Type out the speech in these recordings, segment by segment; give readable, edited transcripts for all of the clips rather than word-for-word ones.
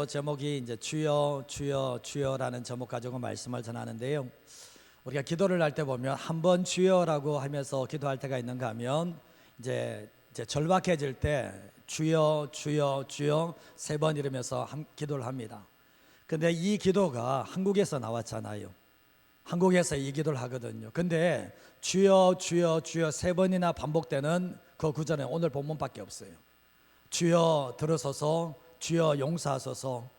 제목이 이제 주여 주여 주여라는 제목 가지고 말씀을 전하는데요. 우리가 기도를 할 때 보면 한 번 주여라고 하면서 기도할 때가 있는가 하면 이제 절박해질 때 주여 주여 주여 세 번 이러면서 기도를 합니다. 근데 이 기도가 한국에서 나왔잖아요. 한국에서 이 기도를 하거든요. 근데 주여 주여 주여 세 번이나 반복되는 그 구절에 오늘 본문밖에 없어요. 주여 들으소서, 주여 용서하소서,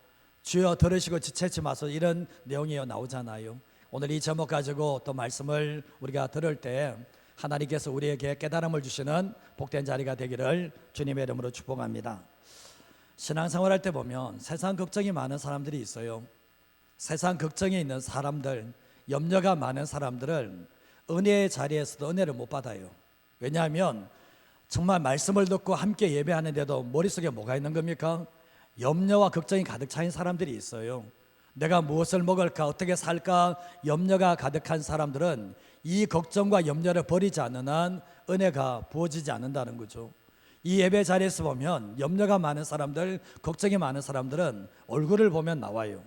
주여 들으시고 지체치 마소서, 이런 내용이 나오잖아요. 오늘 이 제목 가지고 또 말씀을 우리가 들을 때 하나님께서 우리에게 깨달음을 주시는 복된 자리가 되기를 주님의 이름으로 축복합니다. 신앙생활 할 때 보면 세상 걱정이 많은 사람들이 있어요. 세상 걱정이 있는 사람들, 염려가 많은 사람들은 은혜의 자리에서도 은혜를 못 받아요. 왜냐하면 정말 말씀을 듣고 함께 예배하는데도 머릿속에 뭐가 있는 겁니까? 염려와 걱정이 가득 차인 사람들이 있어요. 내가 무엇을 먹을까, 어떻게 살까, 염려가 가득한 사람들은 이 걱정과 염려를 버리지 않는 한 은혜가 부어지지 않는다는 거죠. 이 예배 자리에서 보면 염려가 많은 사람들, 걱정이 많은 사람들은 얼굴을 보면 나와요.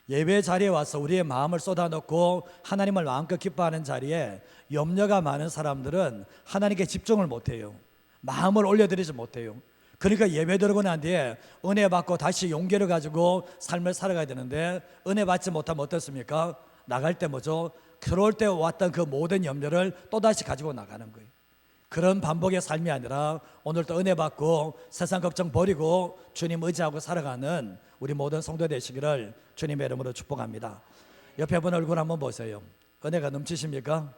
예배 자리에 와서 우리의 마음을 쏟아놓고 하나님을 마음껏 기뻐하는 자리에 염려가 많은 사람들은 하나님께 집중을 못해요. 마음을 올려드리지 못해요. 그러니까 예배 들어오고 난 뒤에 은혜 받고 다시 용기를 가지고 삶을 살아가야 되는데, 은혜 받지 못하면 어떻습니까? 나갈 때 뭐죠? 들어올 때 왔던 그 모든 염려를 또다시 가지고 나가는 거예요. 그런 반복의 삶이 아니라 오늘 또 은혜 받고 세상 걱정 버리고 주님 의지하고 살아가는 우리 모든 성도 되시기를 주님의 이름으로 축복합니다. 옆에 분 얼굴 한번 보세요. 은혜가 넘치십니까?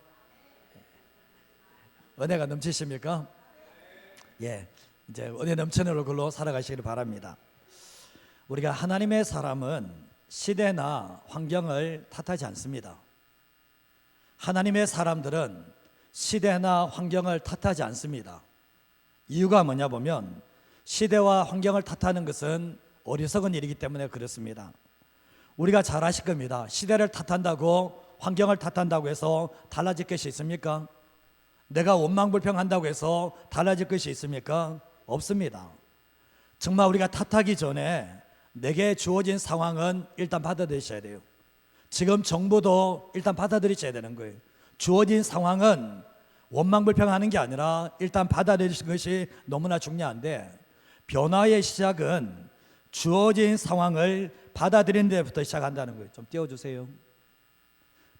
은혜가 넘치십니까? 예, 이제 은혜 넘치는 얼굴로 살아가시기를 바랍니다. 우리가 하나님의 사람은 시대나 환경을 탓하지 않습니다. 하나님의 사람들은 시대나 환경을 탓하지 않습니다. 이유가 뭐냐 보면 시대와 환경을 탓하는 것은 어리석은 일이기 때문에 그렇습니다. 우리가 잘 아실 겁니다. 시대를 탓한다고, 환경을 탓한다고 해서 달라질 것이 있습니까? 내가 원망불평한다고 해서 달라질 것이 있습니까? 없습니다. 정말 우리가 탓하기 전에 내게 주어진 상황은 일단 받아들이셔야 돼요. 지금 정부도 일단 받아들이셔야 되는 거예요. 주어진 상황은 원망불평하는 게 아니라 일단 받아들이시는 것이 너무나 중요한데, 변화의 시작은 주어진 상황을 받아들이는 데부터 시작한다는 거예요. 좀 띄워주세요.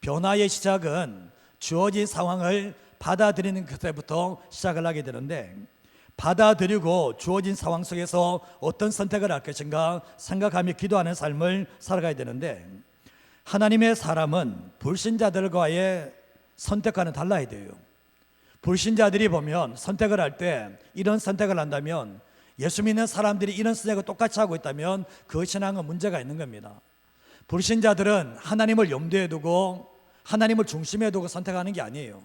변화의 시작은 주어진 상황을 받아들이는 것부터 시작을 하게 되는데, 받아들이고 주어진 상황 속에서 어떤 선택을 할 것인가 생각하며 기도하는 삶을 살아가야 되는데, 하나님의 사람은 불신자들과의 선택과는 달라야 돼요. 불신자들이 보면 선택을 할 때 이런 선택을 한다면, 예수 믿는 사람들이 이런 선택을 똑같이 하고 있다면 그 신앙은 문제가 있는 겁니다. 불신자들은 하나님을 염두에 두고 하나님을 중심에 두고 선택하는 게 아니에요.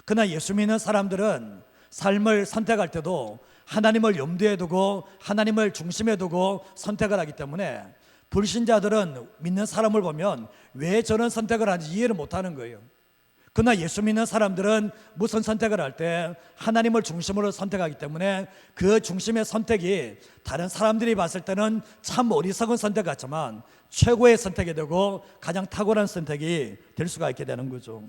그러나 예수 믿는 사람들은 삶을 선택할 때도 하나님을 염두에 두고 하나님을 중심에 두고 선택을 하기 때문에, 불신자들은 믿는 사람을 보면 왜 저런 선택을 하는지 이해를 못하는 거예요. 그러나 예수 믿는 사람들은 무슨 선택을 할 때 하나님을 중심으로 선택하기 때문에 그 중심의 선택이 다른 사람들이 봤을 때는 참 어리석은 선택 같지만 최고의 선택이 되고 가장 탁월한 선택이 될 수가 있게 되는 거죠.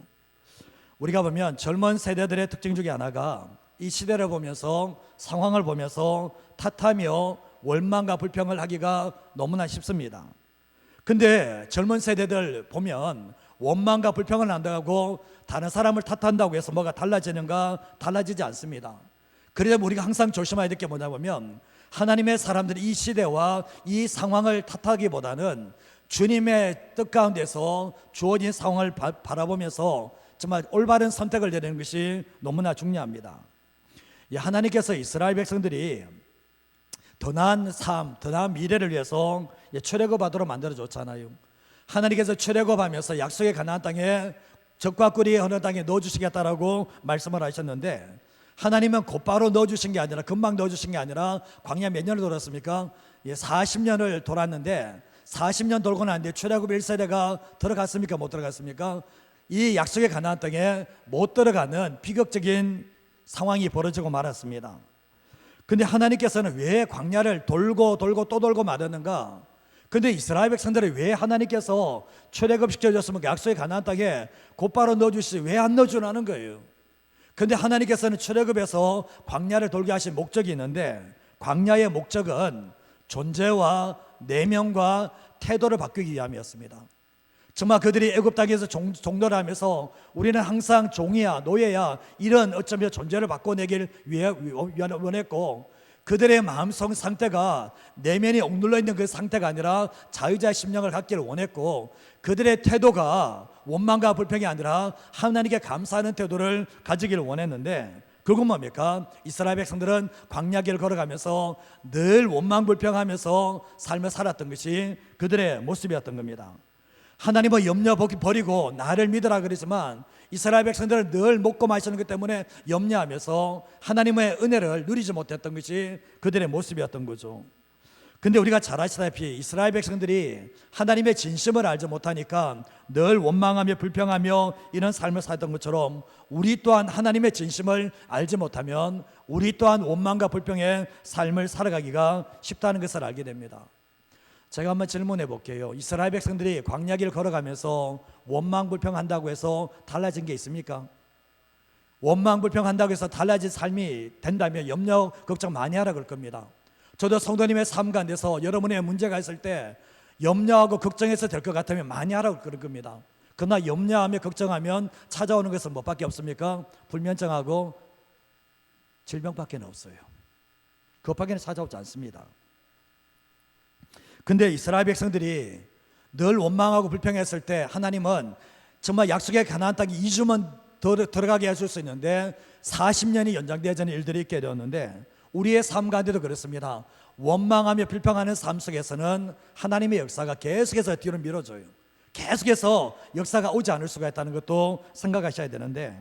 우리가 보면 젊은 세대들의 특징 중에 하나가 이 시대를 보면서, 상황을 보면서 탓하며 원망과 불평을 하기가 너무나 쉽습니다. 근데 젊은 세대들 보면 원망과 불평을 한다고 다른 사람을 탓한다고 해서 뭐가 달라지는가? 달라지지 않습니다. 그래서 우리가 항상 조심해야 될 게 뭐냐 보면, 하나님의 사람들이 이 시대와 이 상황을 탓하기보다는 주님의 뜻 가운데서 주어진 상황을 바라보면서 정말 올바른 선택을 내리는 것이 너무나 중요합니다. 하나님께서 이스라엘 백성들이 더 나은 삶, 더 나은 미래를 위해서 출애굽하도록 만들어줬잖아요. 하나님께서 출애굽하면서 약속의 가나안 땅에 적과 꿀이 흐르는 땅에 넣어주시겠다라고 말씀을 하셨는데, 하나님은 곧바로 넣어주신 게 아니라, 금방 넣어주신 게 아니라 광야 몇 년을 돌았습니까? 40년을 돌았는데, 40년 돌고 난 뒤에 출애굽 1세대가 들어갔습니까? 못 들어갔습니까? 이 약속의 가나안 땅에 못 들어가는 비극적인 상황이 벌어지고 말았습니다. 근데 하나님께서는 왜 광야를 돌고 돌고 또 돌고 말았는가? 근데 이스라엘 백성들을 왜 하나님께서 출애굽시켜줬으면 약속의 가나안 땅에 곧바로 넣어주시지 왜 안 넣어주라는 거예요. 근데 하나님께서는 출애굽에서 광야를 돌게 하신 목적이 있는데, 광야의 목적은 존재와 내면과 태도를 바꾸기 위함이었습니다. 정말 그들이 애굽 땅에서 종노를 하면서 우리는 항상 종이야 노예야 이런 어쩌면 존재를 바꿔내길 위해 원했고, 그들의 마음속 상태가 내면이 억눌러 있는 그 상태가 아니라 자유자의 심령을 갖기를 원했고, 그들의 태도가 원망과 불평이 아니라 하나님께 감사하는 태도를 가지기를 원했는데, 그건 뭡니까? 이스라엘 백성들은 광야길을 걸어가면서 늘 원망 불평하면서 삶을 살았던 것이 그들의 모습이었던 겁니다. 하나님은 염려 버리고 나를 믿으라 그랬지만 이스라엘 백성들은 늘 먹고 마시는 것 때문에 염려하면서 하나님의 은혜를 누리지 못했던 것이 그들의 모습이었던 거죠. 근데 우리가 잘 아시다시피 이스라엘 백성들이 하나님의 진심을 알지 못하니까 늘 원망하며 불평하며 이런 삶을 살던 것처럼, 우리 또한 하나님의 진심을 알지 못하면 우리 또한 원망과 불평의 삶을 살아가기가 쉽다는 것을 알게 됩니다. 제가 한번 질문해 볼게요. 이스라엘 백성들이 광야길을 걸어가면서 원망 불평한다고 해서 달라진 게 있습니까? 원망 불평한다고 해서 달라진 삶이 된다면 염려 걱정 많이 하라 그럴 겁니다. 저도 성도님의 삶 가운데서 여러분의 문제가 있을 때 염려하고 걱정해서 될 것 같으면 많이 하라고 그럴 겁니다. 그러나 염려하며 걱정하면 찾아오는 것은 뭐밖에 없습니까? 불면증하고 질병밖에 없어요. 그것밖에 찾아오지 않습니다. 근데 이스라엘 백성들이 늘 원망하고 불평했을 때 하나님은 정말 약속의 가나안 땅에 2주만 더 들어가게 해줄 수 있는데 40년이 연장되어지는 일들이 있게 되었는데, 우리의 삶 가운데도 그렇습니다. 원망하며 불평하는 삶 속에서는 하나님의 역사가 계속해서 뒤로 밀어줘요. 계속해서 역사가 오지 않을 수가 있다는 것도 생각하셔야 되는데,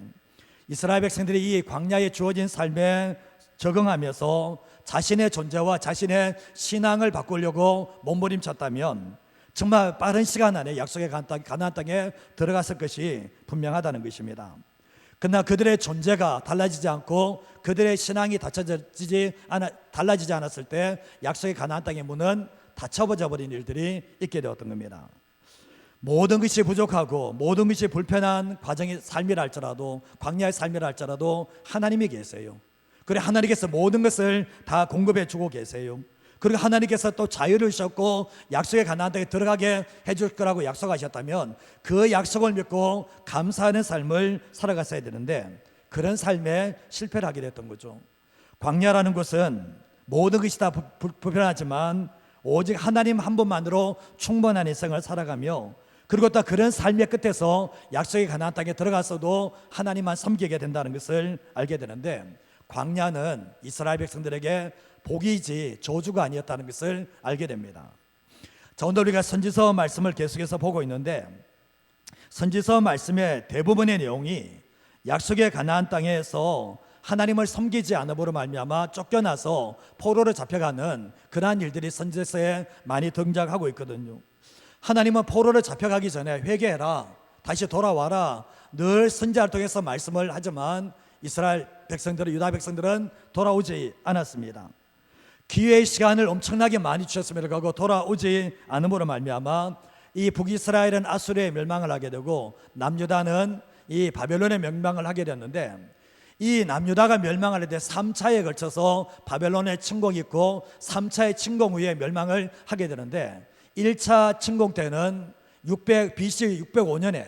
이스라엘 백성들이 이 광야에 주어진 삶에 적응하면서 자신의 존재와 자신의 신앙을 바꾸려고 몸부림쳤다면 정말 빠른 시간 안에 약속의 가나안 땅에 들어갔을 것이 분명하다는 것입니다. 그러나 그들의 존재가 달라지지 않고 그들의 신앙이 달라지지 않았을 때 약속의 가나안 땅의 문은 닫혀버려 버린 일들이 있게 되었던 겁니다. 모든 것이 부족하고 모든 것이 불편한 과정의 삶이라 할지라도, 광야의 삶이라 할지라도 하나님이 계세요. 그래 하나님께서 모든 것을 다 공급해 주고 계세요. 그리고 하나님께서 또 자유를 주셨고 약속의 가나안 땅에 들어가게 해줄 거라고 약속하셨다면 그 약속을 믿고 감사하는 삶을 살아갔어야 되는데, 그런 삶에 실패를 하게 됐던 거죠. 광야라는 것은 모든 것이 다 불편하지만 오직 하나님 한 분만으로 충분한 인생을 살아가며, 그리고 또 그런 삶의 끝에서 약속의 가나안 땅에 들어갔어도 하나님만 섬기게 된다는 것을 알게 되는데, 광야는 이스라엘 백성들에게 복이지 저주가 아니었다는 것을 알게 됩니다. 자, 오늘 우리가 선지서 말씀을 계속해서 보고 있는데, 선지서 말씀의 대부분의 내용이 약속의 가나안 땅에서 하나님을 섬기지 않음으로 말미암아 쫓겨나서 포로로 잡혀가는 그러한 일들이 선지서에 많이 등장하고 있거든요. 하나님은 포로로 잡혀가기 전에 회개해라, 다시 돌아와라, 늘 선지자를 통해서 말씀을 하지만 이스라엘 백성들은, 유다 백성들은 돌아오지 않았습니다. 기회의 시간을 엄청나게 많이 주셨음에도 하고 돌아오지 않음으로 말미암아 이 북이스라엘은 아수르의 멸망을 하게 되고 남유다는 이 바벨론의 멸망을 하게 됐는데, 이 남유다가 멸망할 때 3차에 걸쳐서 바벨론의 침공이 있고 3차의 침공 후에 멸망을 하게 되는데, 1차 침공 때는 BC 605년에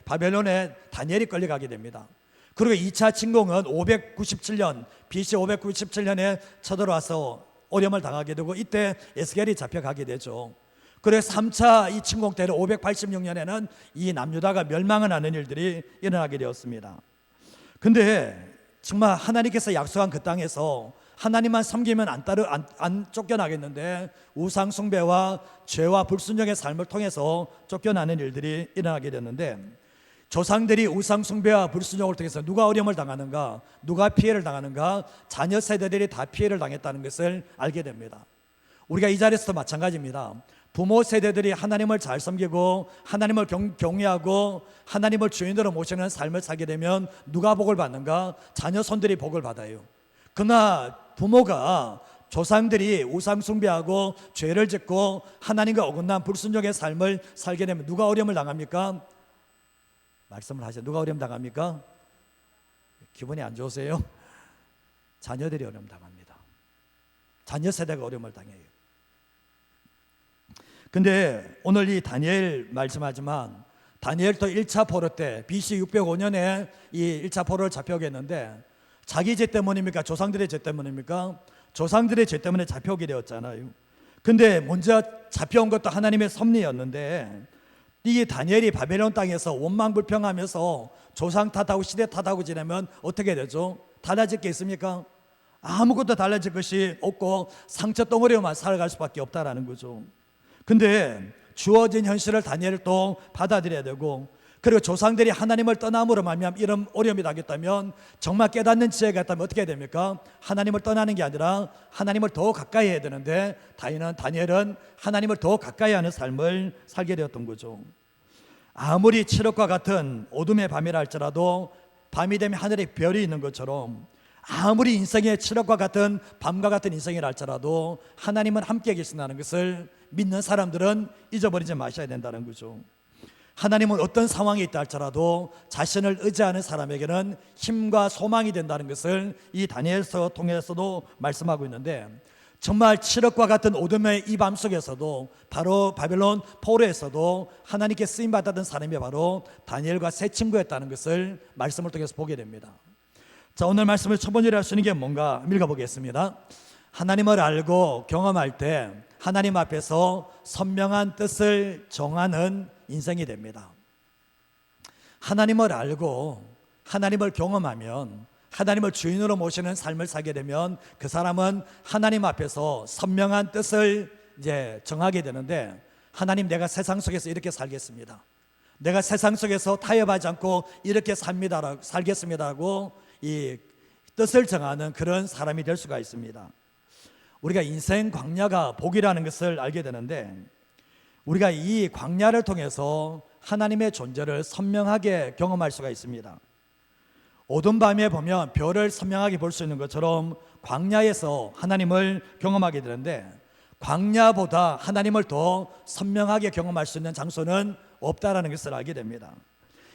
바벨론에 다니엘이 끌려가게 됩니다. 그리고 2차 침공은 597년 BC 597년에 쳐들어와서 오염을 당하게 되고 이때 에스겔이 잡혀가게 되죠. 그래서 3차 이 침공 때는 586년에는 이 남유다가 멸망을 하는 일들이 일어나게 되었습니다. 근데 정말 하나님께서 약속한 그 땅에서 하나님만 섬기면 안 쫓겨나겠는데, 우상 숭배와 죄와 불순종의 삶을 통해서 쫓겨나는 일들이 일어나게 됐는데, 조상들이 우상 숭배와 불순종을 통해서 누가 어려움을 당하는가, 누가 피해를 당하는가, 자녀 세대들이 다 피해를 당했다는 것을 알게 됩니다. 우리가 이 자리에서도 마찬가지입니다. 부모 세대들이 하나님을 잘 섬기고 하나님을 경외하고 하나님을 주인으로 모시는 삶을 살게 되면 누가 복을 받는가? 자녀 손들이 복을 받아요. 그러나 부모가 조상들이 우상 숭배하고 죄를 짓고 하나님과 어긋난 불순종의 삶을 살게 되면 누가 어려움을 당합니까? 말씀을 하세요. 누가 어려움 당합니까? 기분이 안 좋으세요? 자녀들이 어려움 당합니다. 자녀 세대가 어려움을 당해요. 근데 오늘 이 다니엘 말씀하지만 다니엘도 1차 포로 때 BC 605년에 이 1차 포로를 잡혀오게 했는데 자기 죄 때문입니까? 조상들의 죄 때문입니까? 조상들의 죄 때문에 잡혀오게 되었잖아요. 근데 먼저 잡혀온 것도 하나님의 섭리였는데 이 다니엘이 바벨론 땅에서 원망불평하면서 조상 탓하고 시대 탓하고 지내면 어떻게 되죠? 달라질 게 있습니까? 아무것도 달라질 것이 없고 상처 덩어리로만 살아갈 수밖에 없다라는 거죠. 근데 주어진 현실을 다니엘은 또 받아들여야 되고, 그리고 조상들이 하나님을 떠남으로 말미암아 이런 어려움이 당했다면 정말 깨닫는 지혜가 있다면 어떻게 해야 됩니까? 하나님을 떠나는 게 아니라 하나님을 더 가까이 해야 되는데 다니엘은 하나님을 더 가까이 하는 삶을 살게 되었던 거죠. 아무리 칠흑과 같은 어둠의 밤이라 할지라도 밤이 되면 하늘에 별이 있는 것처럼, 아무리 인생의 칠흑과 같은 밤과 같은 인생이라 할지라도 하나님은 함께 계신다는 것을 믿는 사람들은 잊어버리지 마셔야 된다는 거죠. 하나님은 어떤 상황에 있다 할지라도 자신을 의지하는 사람에게는 힘과 소망이 된다는 것을 이 다니엘서 통해서도 말씀하고 있는데, 정말 칠흑과 같은 어둠의 이 밤 속에서도 바로 바벨론 포로에서도 하나님께 쓰임받았던 사람이 바로 다니엘과 세 친구였다는 것을 말씀을 통해서 보게 됩니다. 자, 오늘 말씀을 첫 번째로 할 수 있는 게 뭔가 읽어보겠습니다. 하나님을 알고 경험할 때 하나님 앞에서 선명한 뜻을 정하는 인생이 됩니다. 하나님을 알고 하나님을 경험하면, 하나님을 주인으로 모시는 삶을 살게 되면 그 사람은 하나님 앞에서 선명한 뜻을 이제 정하게 되는데, 하나님, 내가 세상 속에서 이렇게 살겠습니다. 내가 세상 속에서 타협하지 않고 이렇게 살겠습니다라고 이 뜻을 정하는 그런 사람이 될 수가 있습니다. 우리가 인생 광야가 복이라는 것을 알게 되는데, 우리가 이 광야를 통해서 하나님의 존재를 선명하게 경험할 수가 있습니다. 어두운 밤에 보면 별을 선명하게 볼 수 있는 것처럼 광야에서 하나님을 경험하게 되는데, 광야보다 하나님을 더 선명하게 경험할 수 있는 장소는 없다라는 것을 알게 됩니다.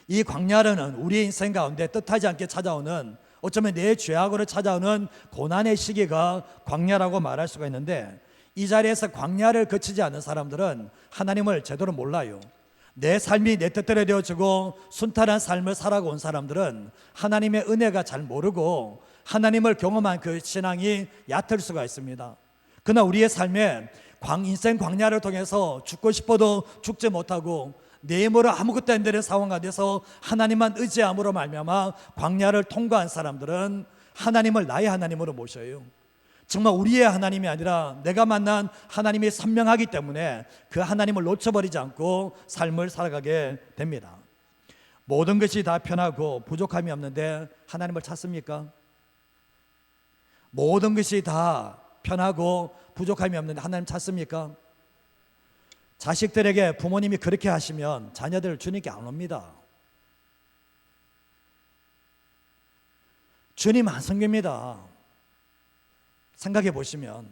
이 광야는 우리 인생 가운데 뜻하지 않게 찾아오는, 어쩌면 내 죄악으로 찾아오는 고난의 시기가 광야라고 말할 수가 있는데, 이 자리에서 광야를 거치지 않는 사람들은 하나님을 제대로 몰라요. 내 삶이 내 뜻대로 되어지고 순탄한 삶을 살아온 사람들은 하나님의 은혜가 잘 모르고 하나님을 경험한 그 신앙이 얕을 수가 있습니다. 그러나 우리의 삶에 인생 광야를 통해서 죽고 싶어도 죽지 못하고 내 힘으로 아무것도 안 되는 상황 가운데서 하나님만 의지함으로 말미암아 광야를 통과한 사람들은 하나님을 나의 하나님으로 모셔요. 정말 우리의 하나님이 아니라 내가 만난 하나님이 선명하기 때문에 그 하나님을 놓쳐버리지 않고 삶을 살아가게 됩니다. 모든 것이 다 편하고 부족함이 없는데 하나님을 찾습니까? 모든 것이 다 편하고 부족함이 없는데 하나님 찾습니까? 자식들에게 부모님이 그렇게 하시면 자녀들 주님께 안 옵니다. 주님 안 섬깁니다. 생각해 보시면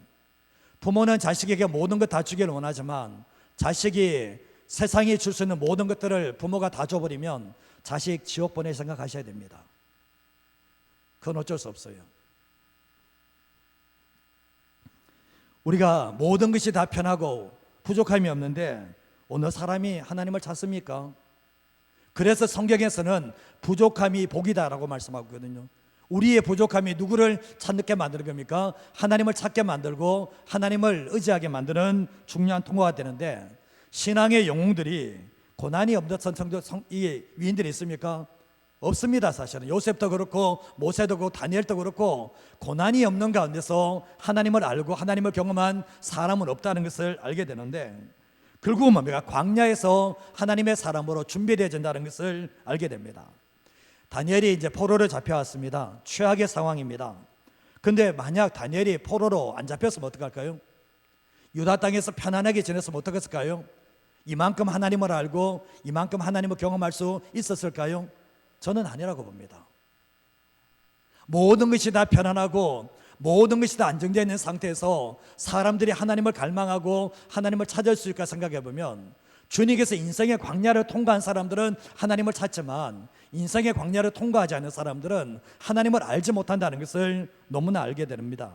부모는 자식에게 모든 것 다 주기를 원하지만 자식이 세상이 줄 수 있는 모든 것들을 부모가 다 줘버리면 자식 지옥 보낼 생각하셔야 됩니다. 그건 어쩔 수 없어요. 우리가 모든 것이 다 편하고 부족함이 없는데 어느 사람이 하나님을 찾습니까? 그래서 성경에서는 부족함이 복이다라고 말씀하거든요. 우리의 부족함이 누구를 찾게 만드는 겁니까? 하나님을 찾게 만들고 하나님을 의지하게 만드는 중요한 통로가 되는데, 신앙의 영웅들이 고난이 없는 이 위인들이 있습니까? 없습니다. 사실은 요셉도 그렇고 모세도 그렇고 다니엘도 그렇고 고난이 없는 가운데서 하나님을 알고 하나님을 경험한 사람은 없다는 것을 알게 되는데, 결국은 뭡니까? 광야에서 하나님의 사람으로 준비되어진다는 것을 알게 됩니다. 다니엘이 이제 포로로 잡혀왔습니다. 최악의 상황입니다. 근데 만약 다니엘이 포로로 안 잡혔으면 어떡할까요? 유다 땅에서 편안하게 지냈으면 어떡했을까요? 이만큼 하나님을 알고 이만큼 하나님을 경험할 수 있었을까요? 저는 아니라고 봅니다. 모든 것이 다 편안하고 모든 것이 다 안정되어 있는 상태에서 사람들이 하나님을 갈망하고 하나님을 찾을 수 있을까 생각해 보면, 주님께서 인생의 광야를 통과한 사람들은 하나님을 찾지만 인생의 광야를 통과하지 않는 사람들은 하나님을 알지 못한다는 것을 너무나 알게 됩니다.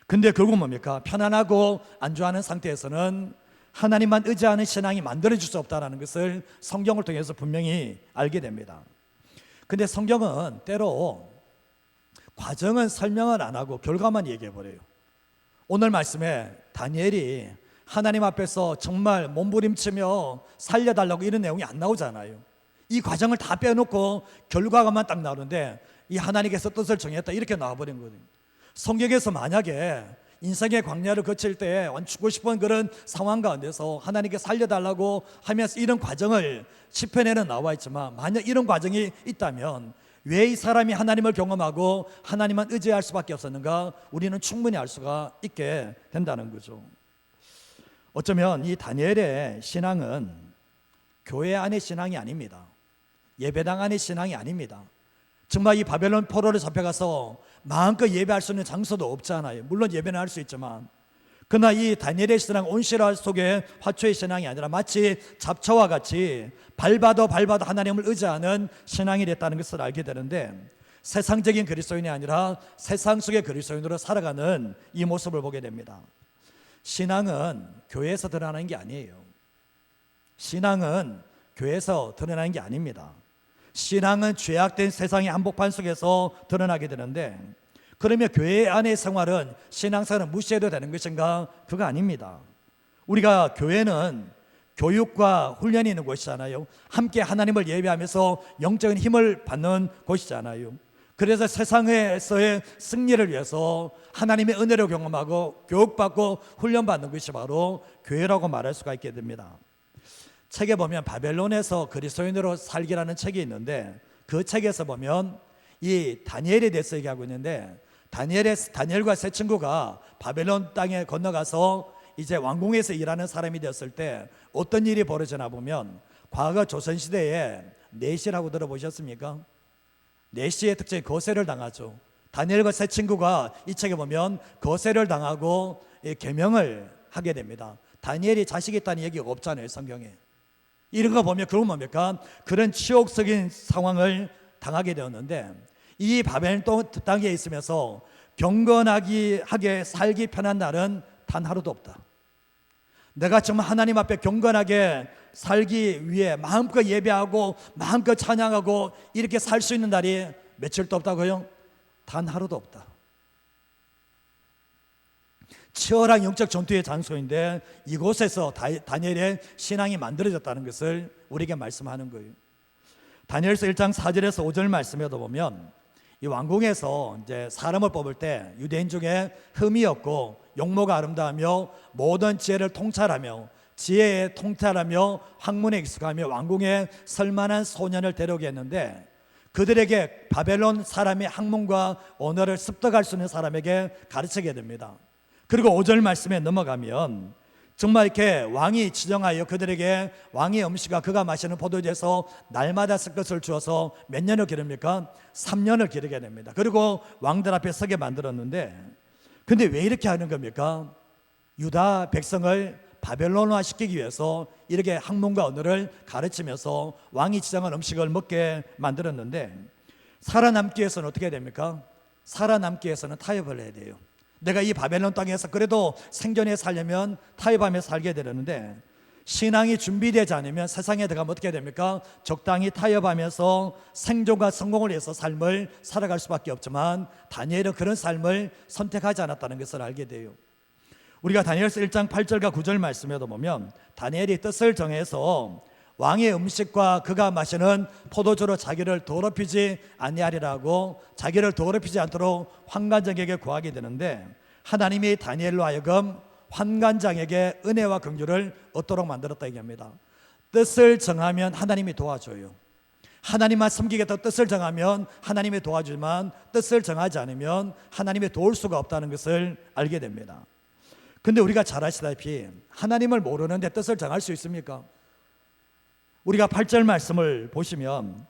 근데 결국 뭡니까? 편안하고 안주하는 상태에서는 하나님만 의지하는 신앙이 만들어질 수 없다는 것을 성경을 통해서 분명히 알게 됩니다. 근데 성경은 때로 과정은 설명을 안 하고 결과만 얘기해 버려요. 오늘 말씀에 다니엘이 하나님 앞에서 정말 몸부림치며 살려달라고 이런 내용이 안 나오잖아요. 이 과정을 다 빼놓고 결과만 딱 나오는데 이 하나님께서 뜻을 정했다 이렇게 나와버린 거거든요. 성경에서 만약에 인생의 광야를 거칠 때 죽고 싶은 그런 상황 가운데서 하나님께 살려달라고 하면서 이런 과정을 시편에는 나와 있지만, 만약 이런 과정이 있다면 왜 이 사람이 하나님을 경험하고 하나님만 의지할 수밖에 없었는가, 우리는 충분히 알 수가 있게 된다는 거죠. 어쩌면 이 다니엘의 신앙은 교회 안의 신앙이 아닙니다. 예배당 안의 신앙이 아닙니다. 정말 이 바벨론 포로로 잡혀가서 마음껏 예배할 수 있는 장소도 없잖아요. 물론 예배는 할 수 있지만, 그러나 이 다니엘의 신앙, 온실화 속의 화초의 신앙이 아니라 마치 잡초와 같이 밟아도 하나님을 의지하는 신앙이 됐다는 것을 알게 되는데, 세상적인 그리스도인이 아니라 세상 속의 그리스도인으로 살아가는 이 모습을 보게 됩니다. 신앙은 교회에서 드러나는 게 아니에요. 신앙은 교회에서 드러나는 게 아닙니다. 신앙은 죄악된 세상의 한복판 속에서 드러나게 되는데, 그러면 교회 안의 생활은 신앙생활은 무시해도 되는 것인가? 그거 아닙니다. 우리가 교회는 교육과 훈련이 있는 곳이잖아요. 함께 하나님을 예배하면서 영적인 힘을 받는 곳이잖아요. 그래서 세상에서의 승리를 위해서 하나님의 은혜를 경험하고 교육받고 훈련받는 것이 바로 교회라고 말할 수가 있게 됩니다. 책에 보면 바벨론에서 그리스도인으로 살기라는 책이 있는데, 그 책에서 보면 이 다니엘에 대해서 얘기하고 있는데, 다니엘과 세 친구가 바벨론 땅에 건너가서 이제 왕궁에서 일하는 사람이 되었을 때 어떤 일이 벌어지나 보면, 과거 조선시대에 내시라고 들어보셨습니까? 내시의 특징이 거세를 당하죠. 다니엘과 세 친구가 이 책에 보면 거세를 당하고 계명을 하게 됩니다. 다니엘이 자식이 있다는 얘기가 없잖아요, 성경에. 이런 거 보면 그건 뭡니까? 그런 치욕적인 상황을 당하게 되었는데, 이 바벨론 땅에 있으면서 경건하게 살기 편한 날은 단 하루도 없다. 내가 정말 하나님 앞에 경건하게 살기 위해 마음껏 예배하고 마음껏 찬양하고 이렇게 살 수 있는 날이 며칠도 없다고요? 단 하루도 없다. 치열한 영적 전투의 장소인데 이곳에서 다니엘의 신앙이 만들어졌다는 것을 우리에게 말씀하는 거예요. 다니엘서 1장 4절에서 5절 말씀에도 보면, 이 왕궁에서 이제 사람을 뽑을 때 유대인 중에 흠이 없고 용모가 아름다우며 모든 지혜를 통찰하며 지혜에 통찰하며 학문에 익숙하며 왕궁에 설만한 소년을 데려오게 했는데, 그들에게 바벨론 사람의 학문과 언어를 습득할 수 있는 사람에게 가르치게 됩니다. 그리고 5절 말씀에 넘어가면 정말 이렇게 왕이 지정하여 그들에게 왕의 음식과 그가 마시는 포도주에서 날마다 쓸 것을 주어서 몇 년을 기릅니까? 3년을 기르게 됩니다. 그리고 왕들 앞에 서게 만들었는데, 근데 왜 이렇게 하는 겁니까? 유다 백성을 바벨론화 시키기 위해서 이렇게 학문과 언어를 가르치면서 왕이 지정한 음식을 먹게 만들었는데, 살아남기 위해서는 어떻게 됩니까? 살아남기 위해서는 타협을 해야 돼요. 내가 이 바벨론 땅에서 그래도 생존해 살려면 타협하며 살게 되는데, 신앙이 준비되지 않으면 세상에 들어가면 어떻게 됩니까? 적당히 타협하면서 생존과 성공을 위해서 삶을 살아갈 수밖에 없지만, 다니엘은 그런 삶을 선택하지 않았다는 것을 알게 돼요. 우리가 다니엘서 1장 8절과 9절 말씀에도 보면, 다니엘이 뜻을 정해서 왕의 음식과 그가 마시는 포도주로 자기를 더럽히지 아니하리라고 자기를 더럽히지 않도록 환관장에게 구하게 되는데, 하나님이 다니엘로 하여금 환관장에게 은혜와 긍휼을 얻도록 만들었다 얘기합니다. 뜻을 정하면 하나님이 도와줘요. 하나님만 섬기겠다 뜻을 정하면 하나님이 도와주지만, 뜻을 정하지 않으면 하나님이 도울 수가 없다는 것을 알게 됩니다. 근데 우리가 잘 아시다시피 하나님을 모르는데 뜻을 정할 수 있습니까? 우리가 8절 말씀을 보시면,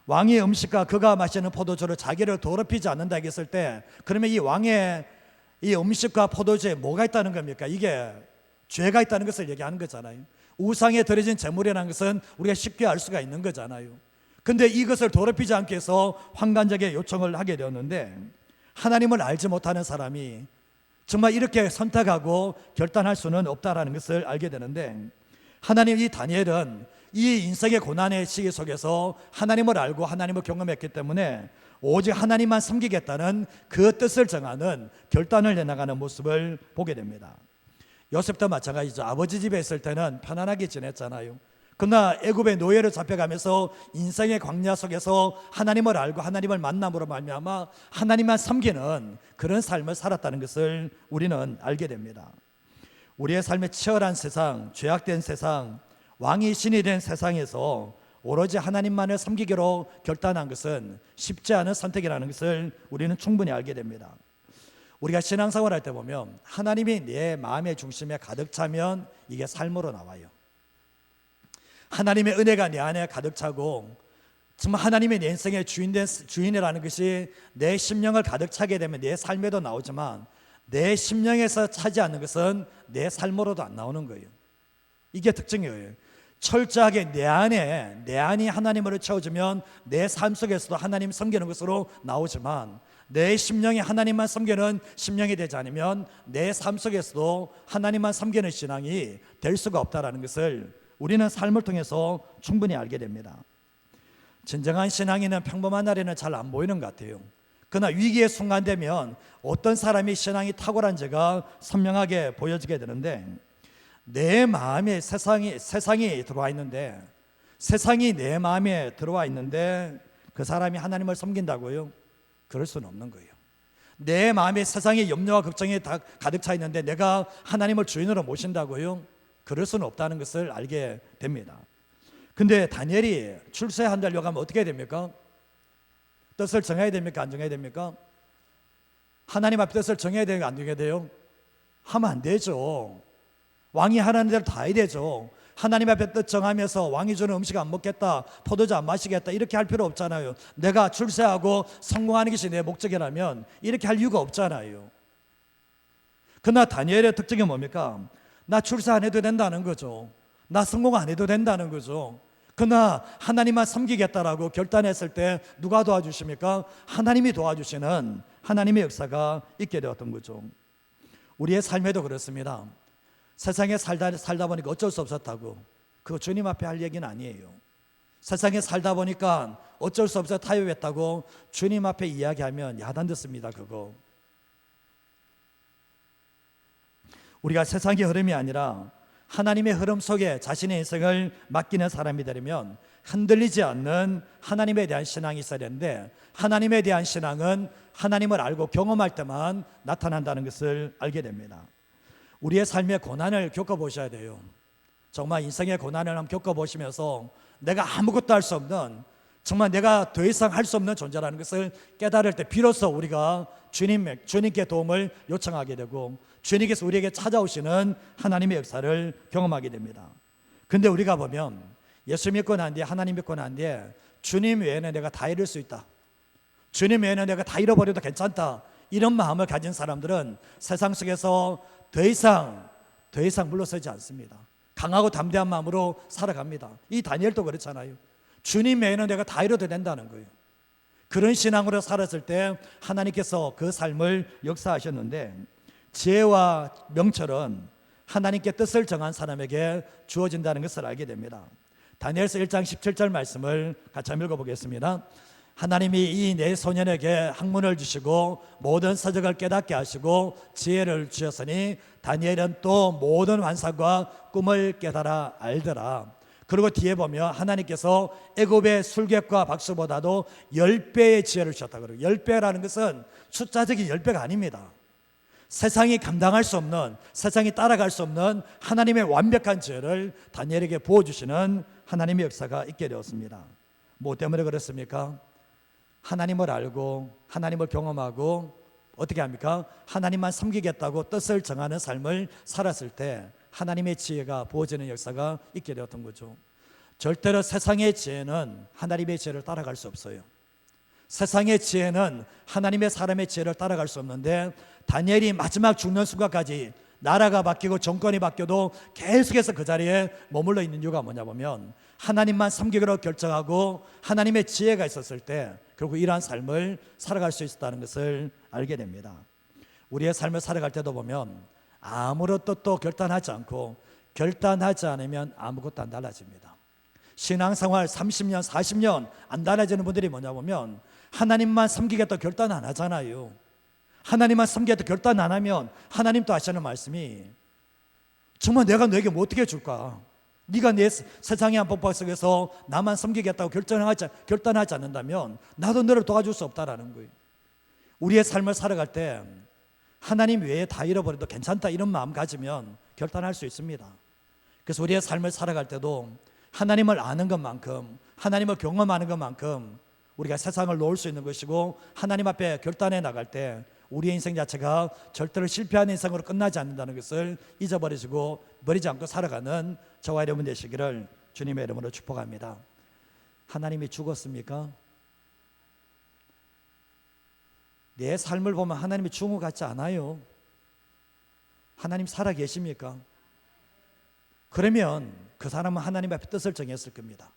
왕의 음식과 그가 마시는 포도주를 자기를 더럽히지 않는다 했을 때, 그러면 이 왕의 이 음식과 포도주에 뭐가 있다는 겁니까? 이게 죄가 있다는 것을 얘기하는 거잖아요. 우상에 드려진 제물이라는 것은 우리가 쉽게 알 수가 있는 거잖아요. 근데 이것을 더럽히지 않기 위해서 환관적인 요청을 하게 되었는데, 하나님을 알지 못하는 사람이 정말 이렇게 선택하고 결단할 수는 없다라는 것을 알게 되는데, 하나님, 이 다니엘은 이 인생의 고난의 시기 속에서 하나님을 알고 하나님을 경험했기 때문에 오직 하나님만 섬기겠다는 그 뜻을 정하는 결단을 내나가는 모습을 보게 됩니다. 요셉도 마찬가지죠. 아버지 집에 있을 때는 편안하게 지냈잖아요. 그러나 애굽의 노예로 잡혀가면서 인생의 광야 속에서 하나님을 알고 하나님을 만남으로 말미암아 하나님만 섬기는 그런 삶을 살았다는 것을 우리는 알게 됩니다. 우리의 삶의 치열한 세상, 죄악된 세상, 왕이 신이 된 세상에서 오로지 하나님만을 섬기기로 결단한 것은 쉽지 않은 선택이라는 것을 우리는 충분히 알게 됩니다. 우리가 신앙생활 할 때 보면 하나님이 내 마음의 중심에 가득 차면 이게 삶으로 나와요. 하나님의 은혜가 내 안에 가득 차고 정말 하나님의 내 인생의 주인이라는 것이 내 심령을 가득 차게 되면 내 삶에도 나오지만, 내 심령에서 차지 않는 것은 내 삶으로도 안 나오는 거예요. 이게 특징이에요. 철저하게 내 안이 하나님으로 채워지면 내 삶 속에서도 하나님 섬기는 것으로 나오지만, 내 심령이 하나님만 섬기는 심령이 되지 않으면 내 삶 속에서도 하나님만 섬기는 신앙이 될 수가 없다는 것을 우리는 삶을 통해서 충분히 알게 됩니다. 진정한 신앙인은 평범한 날에는 잘 안 보이는 것 같아요. 그러나 위기의 순간 되면 어떤 사람이 신앙이 탁월한지가 선명하게 보여지게 되는데, 내 마음에 세상이 들어와 있는데, 세상이 내 마음에 들어와 있는데 그 사람이 하나님을 섬긴다고요? 그럴 수는 없는 거예요. 내 마음에 세상의 염려와 걱정이 다 가득 차 있는데 내가 하나님을 주인으로 모신다고요? 그럴 수는 없다는 것을 알게 됩니다. 근데 다니엘이 출세한다려고 하면 어떻게 해야 됩니까? 뜻을 정해야 됩니까? 안 정해야 됩니까? 하나님 앞에 뜻을 정해야 되는 거 안 정해야 돼요? 하면 안 되죠. 왕이 하라는 대로 다 해야 되죠. 하나님 앞에 뜻 정하면서 왕이 주는 음식 안 먹겠다, 포도주 안 마시겠다, 이렇게 할 필요 없잖아요. 내가 출세하고 성공하는 것이 내 목적이라면 이렇게 할 이유가 없잖아요. 그러나 다니엘의 특징이 뭡니까? 나 출세 안 해도 된다는 거죠. 나 성공 안 해도 된다는 거죠. 그러나 하나님만 섬기겠다라고 결단했을 때 누가 도와주십니까? 하나님이 도와주시는 하나님의 역사가 있게 되었던 거죠. 우리의 삶에도 그렇습니다. 세상에 살다 보니까 어쩔 수 없었다고, 그거 주님 앞에 할 얘기는 아니에요. 세상에 살다 보니까 어쩔 수 없어 타협했다고 주님 앞에 이야기하면 야단 듣습니다. 그거 우리가 세상의 흐름이 아니라 하나님의 흐름 속에 자신의 인생을 맡기는 사람이 되려면 흔들리지 않는 하나님에 대한 신앙이 있어야 되는데, 하나님에 대한 신앙은 하나님을 알고 경험할 때만 나타난다는 것을 알게 됩니다. 우리의 삶의 고난을 겪어보셔야 돼요. 정말 인생의 고난을 한번 겪어보시면서 내가 아무것도 할 수 없는, 정말 내가 더 이상 할 수 없는 존재라는 것을 깨달을 때 비로소 우리가 주님께 도움을 요청하게 되고 주님께서 우리에게 찾아오시는 하나님의 역사를 경험하게 됩니다. 근데 우리가 보면 예수 믿고 난 뒤에, 하나님 믿고 난 뒤에 주님 외에는 내가 다 잃을 수 있다, 주님 외에는 내가 다 잃어버려도 괜찮다, 이런 마음을 가진 사람들은 세상 속에서 더 이상 물러서지 않습니다. 강하고 담대한 마음으로 살아갑니다. 이 다니엘도 그렇잖아요. 주님 외에는 내가 다 잃어도 된다는 거예요. 그런 신앙으로 살았을 때 하나님께서 그 삶을 역사하셨는데, 지혜와 명철은 하나님께 뜻을 정한 사람에게 주어진다는 것을 알게 됩니다. 다니엘서 1장 17절 말씀을 같이 한번 읽어보겠습니다. 하나님이 이 네 소년에게 학문을 주시고 모든 서적을 깨닫게 하시고 지혜를 주셨으니 다니엘은 또 모든 환상과 꿈을 깨달아 알더라. 그리고 뒤에 보면 하나님께서 애굽의 술객과 박수보다도 10배의 지혜를 주셨다. 그러고 10배라는 것은 숫자적인 10배가 아닙니다. 세상이 감당할 수 없는, 세상이 따라갈 수 없는 하나님의 완벽한 지혜를 다니엘에게 부어주시는 하나님의 역사가 있게 되었습니다. 뭐 때문에 그렇습니까? 하나님을 알고 하나님을 경험하고 어떻게 합니까? 하나님만 섬기겠다고 뜻을 정하는 삶을 살았을 때 하나님의 지혜가 부어지는 역사가 있게 되었던 거죠. 절대로 세상의 지혜는 하나님의 지혜를 따라갈 수 없어요. 세상의 지혜는 하나님의 사람의 지혜를 따라갈 수 없는데, 다니엘이 마지막 죽는 순간까지 나라가 바뀌고 정권이 바뀌어도 계속해서 그 자리에 머물러 있는 이유가 뭐냐 보면, 하나님만 섬기기로 결정하고 하나님의 지혜가 있었을 때 결국 이러한 삶을 살아갈 수 있었다는 것을 알게 됩니다. 우리의 삶을 살아갈 때도 보면 아무런 뜻도 결단하지 않고, 결단하지 않으면 아무것도 안 달라집니다. 신앙생활 30년 40년 안 달라지는 분들이 뭐냐 보면 하나님만 섬기겠다 결단 안 하잖아요. 하나님만 섬기겠다 결단 안 하면 하나님도 하시는 말씀이, 정말 내가 너에게 뭐 어떻게 줄까? 네가 내 세상의 한복판 속에서 나만 섬기겠다고 결단하지 않는다면 나도 너를 도와줄 수 없다라는 거예요. 우리의 삶을 살아갈 때 하나님 외에 다 잃어버려도 괜찮다 이런 마음 가지면 결단할 수 있습니다. 그래서 우리의 삶을 살아갈 때도 하나님을 아는 것만큼, 하나님을 경험하는 것만큼 우리가 세상을 놓을 수 있는 것이고, 하나님 앞에 결단해 나갈 때 우리의 인생 자체가 절대로 실패하는 인생으로 끝나지 않는다는 것을 잊어버리시고 버리지 않고 살아가는 저와 여러분 되시기를 주님의 이름으로 축복합니다. 하나님이 죽었습니까? 내 삶을 보면 하나님이 죽은 것 같지 않아요. 하나님 살아 계십니까? 그러면 그 사람은 하나님 앞에 뜻을 정했을 겁니다.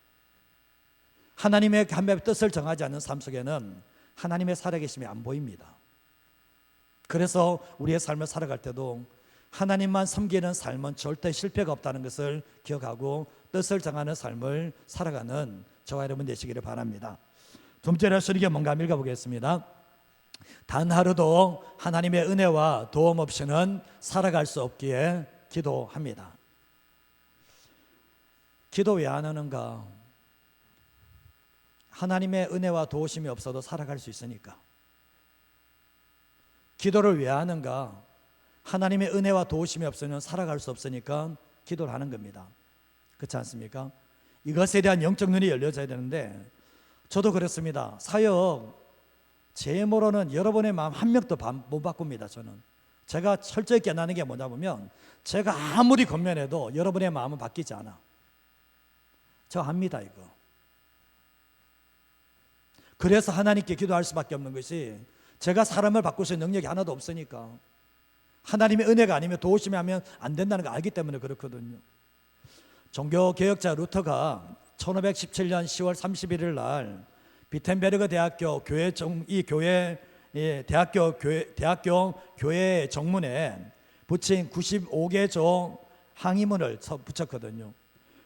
하나님의 하나님의 뜻을 정하지 않는 삶 속에는 하나님의 살아계심이 안 보입니다. 그래서 우리의 삶을 살아갈 때도 하나님만 섬기는 삶은 절대 실패가 없다는 것을 기억하고 뜻을 정하는 삶을 살아가는 저와 여러분 되시기를 바랍니다. 두 번째로 설교 뭔가 한번 읽어보겠습니다. 단 하루도 하나님의 은혜와 도움 없이는 살아갈 수 없기에 기도합니다. 기도 왜 안 하는가? 하나님의 은혜와 도우심이 없어도 살아갈 수 있으니까. 기도를 왜 하는가? 하나님의 은혜와 도우심이 없으면 살아갈 수 없으니까 기도를 하는 겁니다. 그렇지 않습니까? 이것에 대한 영적 눈이 열려져야 되는데, 저도 그렇습니다. 사역 제 모로는 여러분의 마음 한 명도 못 바꿉니다. 저는 제가 철저히 깨닫는 게 뭐냐 보면, 제가 아무리 권면해도 여러분의 마음은 바뀌지 않아. 저 압니다 이거. 그래서 하나님께 기도할 수밖에 없는 것이, 제가 사람을 바꿀 수 있는 능력이 하나도 없으니까, 하나님의 은혜가 아니면 도우심이 하면 안 된다는 걸 알기 때문에 그렇거든요. 종교개혁자 루터가 1517년 10월 31일 날 비텐베르그 대학교 교회 교회 정문에 붙인 95개조 항의문을 붙였거든요.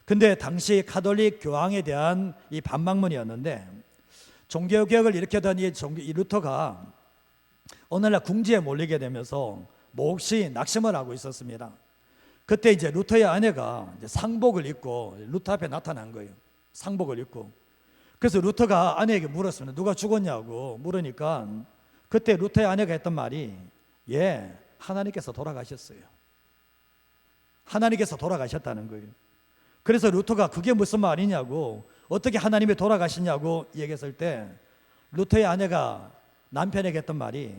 근데 당시 카톨릭 교황에 대한 이 반박문이었는데, 종교개혁을 일으켰던 이 루터가 오늘날 궁지에 몰리게 되면서 몹시 낙심을 하고 있었습니다. 그때 이제 루터의 아내가 이제 상복을 입고 루터 앞에 나타난 거예요. 상복을 입고. 그래서 루터가 아내에게 물었습니다. 누가 죽었냐고 물으니까, 그때 루터의 아내가 했던 말이, 예, 하나님께서 돌아가셨어요. 하나님께서 돌아가셨다는 거예요. 그래서 루터가 그게 무슨 말이냐고, 어떻게 하나님이 돌아가시냐고 얘기했을 때, 루터의 아내가 남편에게 했던 말이,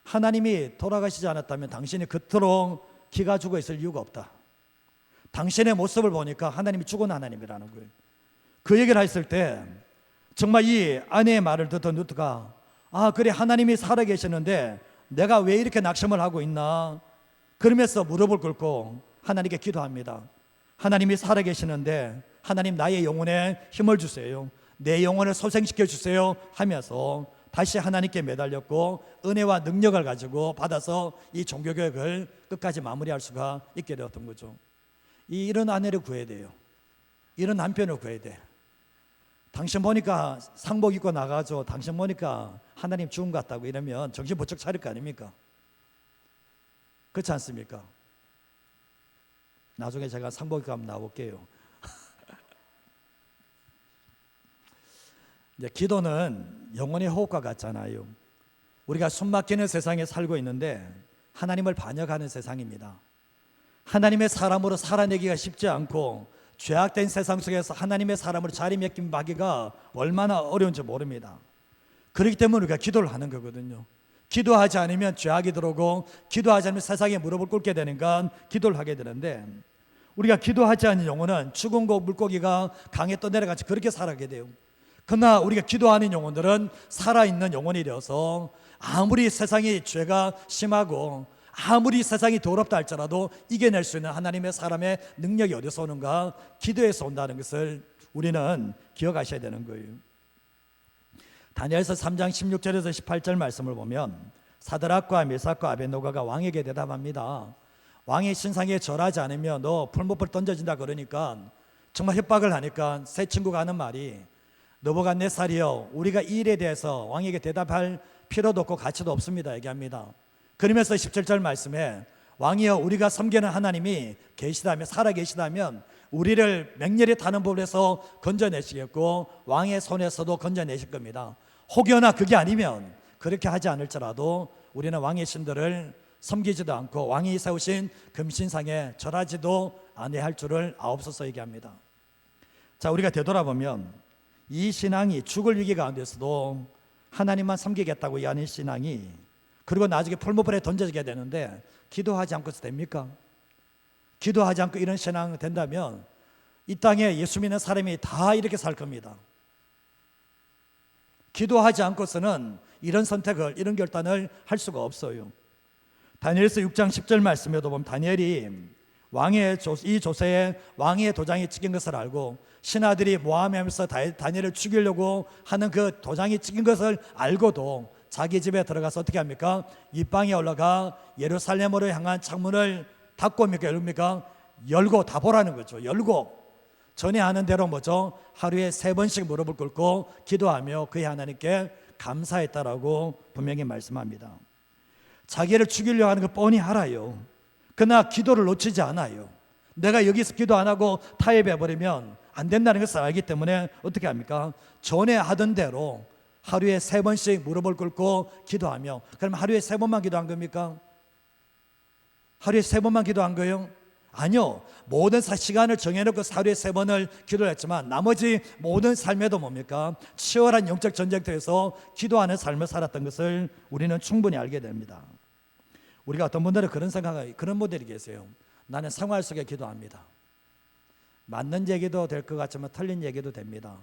하나님이 돌아가시지 않았다면 당신이 그토록 기가 죽어 있을 이유가 없다. 당신의 모습을 보니까 하나님이 죽은 하나님이라는 거예요. 그 얘기를 했을 때 정말 이 아내의 말을 듣던 루터가, 아 그래, 하나님이 살아계시는데 내가 왜 이렇게 낙심을 하고 있나, 그러면서 무릎을 꿇고 하나님께 기도합니다. 하나님이 살아계시는데 하나님 나의 영혼에 힘을 주세요. 내 영혼을 소생시켜 주세요 하면서 다시 하나님께 매달렸고, 은혜와 능력을 가지고 받아서 이 종교개혁을 끝까지 마무리할 수가 있게 되었던 거죠. 이런 아내를 구해야 돼요. 이런 남편을 구해야 돼. 당신 보니까 상복 입고 나가죠. 당신 보니까 하나님 죽은 것 같다고 이러면 정신 번쩍 차릴 거 아닙니까? 그렇지 않습니까? 나중에 제가 상복 입고 한번 나올게요. 이제 기도는 영혼의 호흡과 같잖아요. 우리가 숨막히는 세상에 살고 있는데 하나님을 반역하는 세상입니다. 하나님의 사람으로 살아내기가 쉽지 않고, 죄악된 세상 속에서 하나님의 사람으로 자리매김하기가 얼마나 어려운지 모릅니다. 그렇기 때문에 우리가 기도를 하는 거거든요. 기도하지 않으면 죄악이 들어오고, 기도하지 않으면 세상에 무릎을 꿇게 되니까 기도를 하게 되는데, 우리가 기도하지 않는 영혼은 죽은 물고기가 강에 떠내려같이 그렇게 살아가게 돼요. 그러나 우리가 기도하는 영혼들은 살아있는 영혼이 되어서 아무리 세상이 죄가 심하고 아무리 세상이 더럽다 할지라도 이겨낼 수 있는 하나님의 사람의 능력이 어디서 오는가? 기도에서 온다는 것을 우리는 기억하셔야 되는 거예요. 다니엘서 3장 16절에서 18절 말씀을 보면 사드락과 메삭과 아벳노고가 왕에게 대답합니다. 왕이 신상에 절하지 않으면 너 풀무불 던져진다 그러니까 정말 협박을 하니까 새 친구가 하는 말이 느부갓네살이여 우리가 이 일에 대해서 왕에게 대답할 필요도 없고 가치도 없습니다 얘기합니다. 그러면서 17절 말씀에 왕이여 우리가 섬기는 하나님이 계시다면 살아계시다면 우리를 맹렬히 타는 법에서 건져내시겠고 왕의 손에서도 건져내실 겁니다. 혹여나 그게 아니면 그렇게 하지 않을지라도 우리는 왕의 신들을 섬기지도 않고 왕이 세우신 금신상에 절하지도 아니할 줄을 아옵소서 얘기합니다. 자, 우리가 되돌아보면 이 신앙이 죽을 위기 가운데서도 하나님만 섬기겠다고 하는 신앙이 그리고 나중에 풀무불에 던져지게 되는데 기도하지 않고서 됩니까? 기도하지 않고 이런 신앙 된다면 이 땅에 예수 믿는 사람이 다 이렇게 살 겁니다. 기도하지 않고서는 이런 선택을 이런 결단을 할 수가 없어요. 다니엘서 6장 10절 말씀에도 보면 다니엘이 이 조세에 왕의 도장이 찍힌 것을 알고 신하들이 모함하면서 다니엘을 죽이려고 하는 그 도장이 찍힌 것을 알고도 자기 집에 들어가서 어떻게 합니까? 윗방에 올라가 예루살렘으로 향한 창문을 닫고 열립니까? 열고 다 보라는 거죠. 열고 전에 하는 대로 뭐죠? 하루에 3번씩 무릎을 꿇고 기도하며 그의 하나님께 감사했다라고 분명히 말씀합니다. 자기를 죽이려고 하는 거 뻔히 알아요. 그러나 기도를 놓치지 않아요. 내가 여기서 기도 안 하고 타협해버리면 안 된다는 것을 알기 때문에 어떻게 합니까? 전에 하던 대로 하루에 3번씩 무릎을 꿇고 기도하며, 그러면 하루에 3번만 기도한 겁니까? 하루에 3번만 기도한 거예요? 아니요. 모든 시간을 정해놓고 하루에 3번을 기도를 했지만 나머지 모든 삶에도 뭡니까? 치열한 영적 전쟁터에서 기도하는 삶을 살았던 것을 우리는 충분히 알게 됩니다. 우리가 어떤 분들은 그런 모델이 계세요. 나는 생활 속에 기도합니다. 맞는 얘기도 될 것 같지만 틀린 얘기도 됩니다.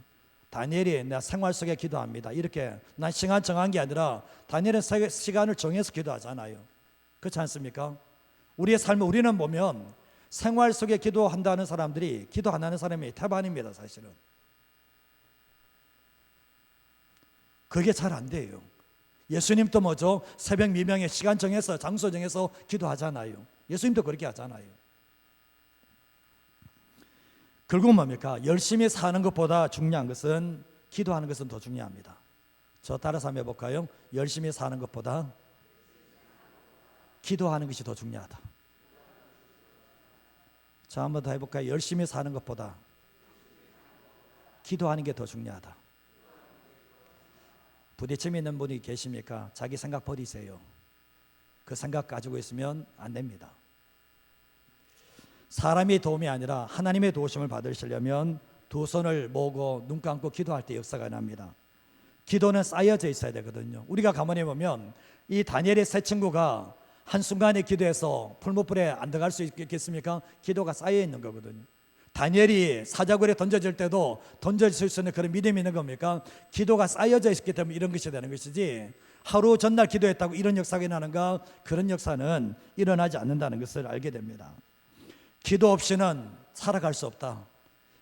다니엘이 내 생활 속에 기도합니다. 이렇게 난 시간 정한 게 아니라 다니엘은 시간을 정해서 기도하잖아요. 그렇지 않습니까? 우리의 삶을 우리는 보면 생활 속에 기도한다는 사람들이 기도 안 하는 사람이 태반입니다. 사실은 그게 잘 안 돼요. 예수님도 뭐죠? 새벽 미명에 시간 정해서 장소 정해서 기도하잖아요. 예수님도 그렇게 하잖아요. 결국 뭡니까? 열심히 사는 것보다 중요한 것은 기도하는 것은 더 중요합니다. 저 따라서 한번 해볼까요? 열심히 사는 것보다 기도하는 것이 더 중요하다. 자, 한번 더 해볼까요? 열심히 사는 것보다 기도하는 게 더 중요하다. 부딪힘 있는 분이 계십니까? 자기 생각 버리세요. 그 생각 가지고 있으면 안 됩니다. 사람의 도움이 아니라 하나님의 도우심을 받으시려면 두 손을 모으고 눈 감고 기도할 때 역사가 납니다. 기도는 쌓여져 있어야 되거든요. 우리가 가만히 보면 이 다니엘의 세 친구가 한순간에 기도해서 풀무불에 안 들어갈 수 있겠습니까? 기도가 쌓여 있는 거거든요. 다니엘이 사자굴에 던져질 때도 던져질 수 있는 그런 믿음이 있는 겁니까? 기도가 쌓여져 있기 때문에 이런 것이 되는 것이지, 하루 전날 기도했다고 이런 역사가 일어나는가? 그런 역사는 일어나지 않는다는 것을 알게 됩니다. 기도 없이는 살아갈 수 없다.